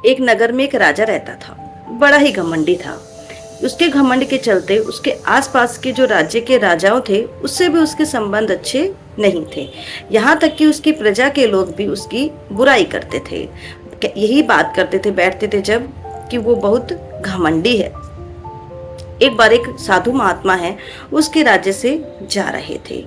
एक नगर में एक राजा रहता था। बड़ा ही घमंडी था। उसके घमंड के चलते उसके आसपास के जो राज्य के राजाओं थे उससे भी उसके संबंध अच्छे नहीं थे। यहाँ तक कि उसकी प्रजा के लोग भी उसकी बुराई करते थे। यही बात करते थे बैठते थे जब कि वो बहुत घमंडी है। एक बार एक साधु महात्मा है उसके राज्य से जा रहे थे।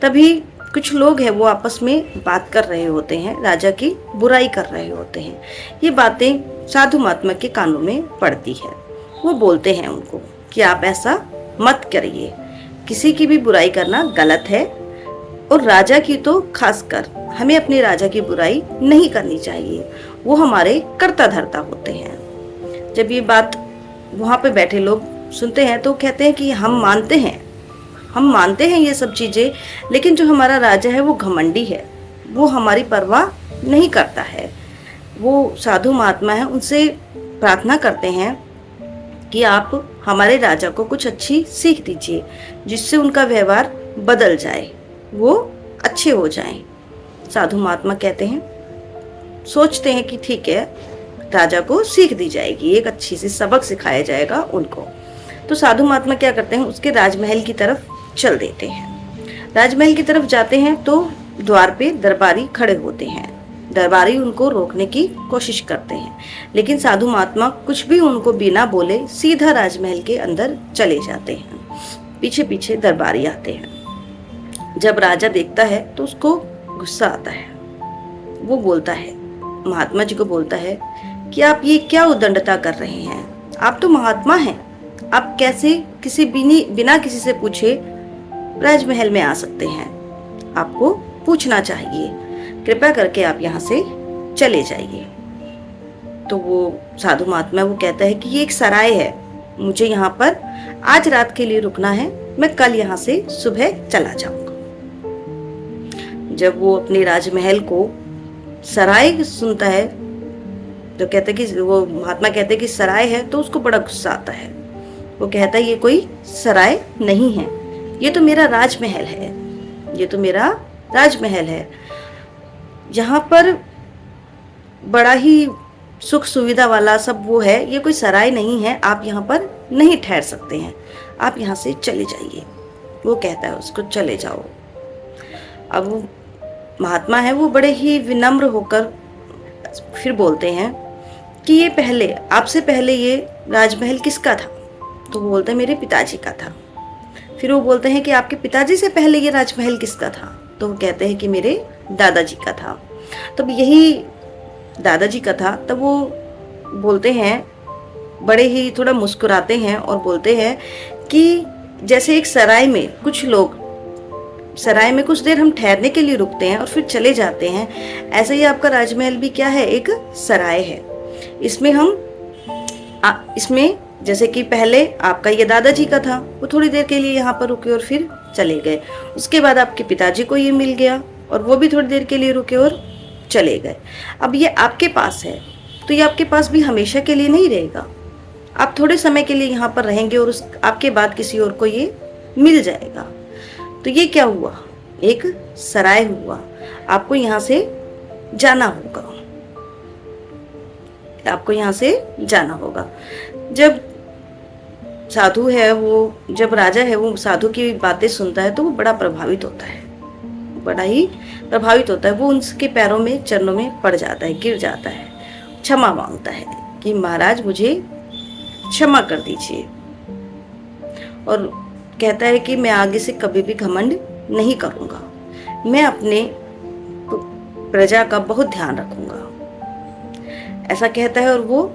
तभी कुछ लोग हैं वो आपस में बात कर रहे होते हैं, राजा की बुराई कर रहे होते हैं। ये बातें साधु महात्मा के कानों में पड़ती है। वो बोलते हैं उनको कि आप ऐसा मत करिए, किसी की भी बुराई करना गलत है, और राजा की तो खासकर हमें अपने राजा की बुराई नहीं करनी चाहिए, वो हमारे कर्ता धर्ता होते हैं। जब ये बात वहाँ पे बैठे लोग सुनते हैं तो कहते हैं कि हम मानते हैं ये सब चीजें, लेकिन जो हमारा राजा है वो घमंडी है, वो हमारी परवाह नहीं करता है। वो साधु महात्मा है, उनसे प्रार्थना करते हैं कि आप हमारे राजा को कुछ अच्छी सीख दीजिए जिससे उनका व्यवहार बदल जाए, वो अच्छे हो जाएं। साधु महात्मा कहते हैं, सोचते हैं कि ठीक है, राजा को सीख दी जाएगी, एक अच्छी सी सबक सिखाया जाएगा उनको। तो साधु महात्मा क्या करते हैं, उसके राजमहल की तरफ चल देते हैं। राजमहल की तरफ जाते हैं तो द्वार पे दरबारी खड़े होते हैं। दरबारी उनको रोकने की कोशिश करते हैं, लेकिन साधु महात्मा कुछ भी उनको बिना बोले सीधा राजमहल के अंदर चले जाते हैं। पीछे पीछे दरबारी आते हैं। जब राजा देखता है तो उसको गुस्सा आता है। वो बोलता है, महात्मा जी को बोलता है कि आप ये क्या उद्दंडता कर रहे हैं, आप तो महात्मा हैं, आप कैसे बिना किसी से पूछे राजमहल में आ सकते हैं, आपको पूछना चाहिए, कृपया करके आप यहाँ से चले जाइए। तो वो साधु महात्मा वो कहता है कि ये एक सराय है, मुझे यहाँ पर आज रात के लिए रुकना है, मैं कल यहाँ से सुबह चला जाऊंगा। जब वो अपने राजमहल को सराय सुनता है तो कहते कि वो महात्मा कहते हैं कि सराय है, तो उसको बड़ा गुस्सा आता है। वो कहता है ये कोई सराय नहीं है, ये तो मेरा राजमहल है, ये तो मेरा राजमहल है। यहाँ पर बड़ा ही सुख सुविधा वाला सब वो है, ये कोई सराय नहीं है, आप यहाँ पर नहीं ठहर सकते हैं, आप यहाँ से चले जाइए। वो कहता है उसको चले जाओ। अब वो महात्मा है वो बड़े ही विनम्र होकर फिर बोलते हैं कि ये पहले आपसे पहले ये राजमहल किसका था? तो वो बोलते हैं मेरे पिताजी का था। फिर वो बोलते हैं कि आपके पिताजी से पहले ये राजमहल किसका था? तो वो कहते हैं कि मेरे दादाजी का था। तब यही दादाजी का था। तब वो बोलते हैं, बड़े ही थोड़ा मुस्कुराते हैं और बोलते हैं कि जैसे एक सराय में कुछ लोग सराय में कुछ देर हम ठहरने के लिए रुकते हैं और फिर चले जाते हैं, ऐसे ही आपका राजमहल भी क्या है, एक सराय है। इसमें जैसे कि पहले आपका ये दादाजी का था, वो थोड़ी देर के लिए यहाँ पर रुके और फिर चले गए। उसके बाद आपके पिताजी को ये मिल गया और वो भी थोड़ी देर के लिए रुके और चले गए। अब ये आपके पास है तो ये आपके पास भी हमेशा के लिए नहीं रहेगा, आप थोड़े समय के लिए यहाँ पर रहेंगे और आपके बाद किसी और को ये मिल जाएगा। तो ये क्या हुआ, एक सराय हुआ, आपको यहाँ से जाना होगा, आपको यहाँ से जाना होगा। जब साधु है वो, जब राजा है वो साधु की बातें सुनता है तो वो बड़ा प्रभावित होता है, बड़ा ही प्रभावित होता है। वो उनके पैरों में, चरणों में पड़ जाता है, गिर जाता है, क्षमा मांगता है कि महाराज मुझे क्षमा कर दीजिए, और कहता है कि मैं आगे से कभी भी घमंड नहीं करूंगा, मैं अपने प्रजा का बहुत ध्यान रखूंगा, ऐसा कहता है। और वो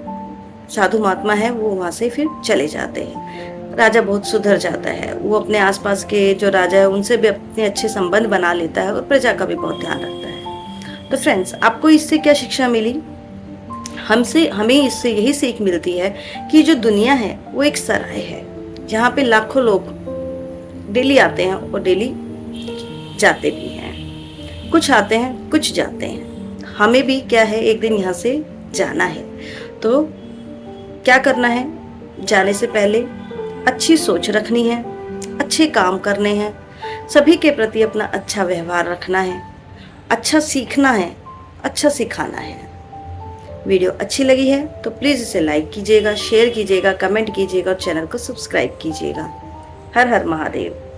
साधु महात्मा है वो वहां से फिर चले जाते हैं। राजा बहुत सुधर जाता है, वो अपने आसपास के जो राजा है उनसे भी अपने अच्छे संबंध बना लेता है और प्रजा का भी बहुत ध्यान रखता है। तो फ्रेंड्स, आपको इससे क्या शिक्षा मिली? हमें इससे यही सीख मिलती है कि जो दुनिया है वो एक सराय है, जहाँ पे लाखों लोग डेली आते हैं और डेली जाते भी हैं, कुछ आते हैं कुछ जाते हैं। हमें भी क्या है, एक दिन यहाँ से जाना है। तो क्या करना है, जाने से पहले अच्छी सोच रखनी है, अच्छे काम करने हैं, सभी के प्रति अपना अच्छा व्यवहार रखना है, अच्छा सीखना है, अच्छा सिखाना है। वीडियो अच्छी लगी है तो प्लीज़ इसे लाइक कीजिएगा, शेयर कीजिएगा, कमेंट कीजिएगा और चैनल को सब्सक्राइब कीजिएगा। हर हर महादेव।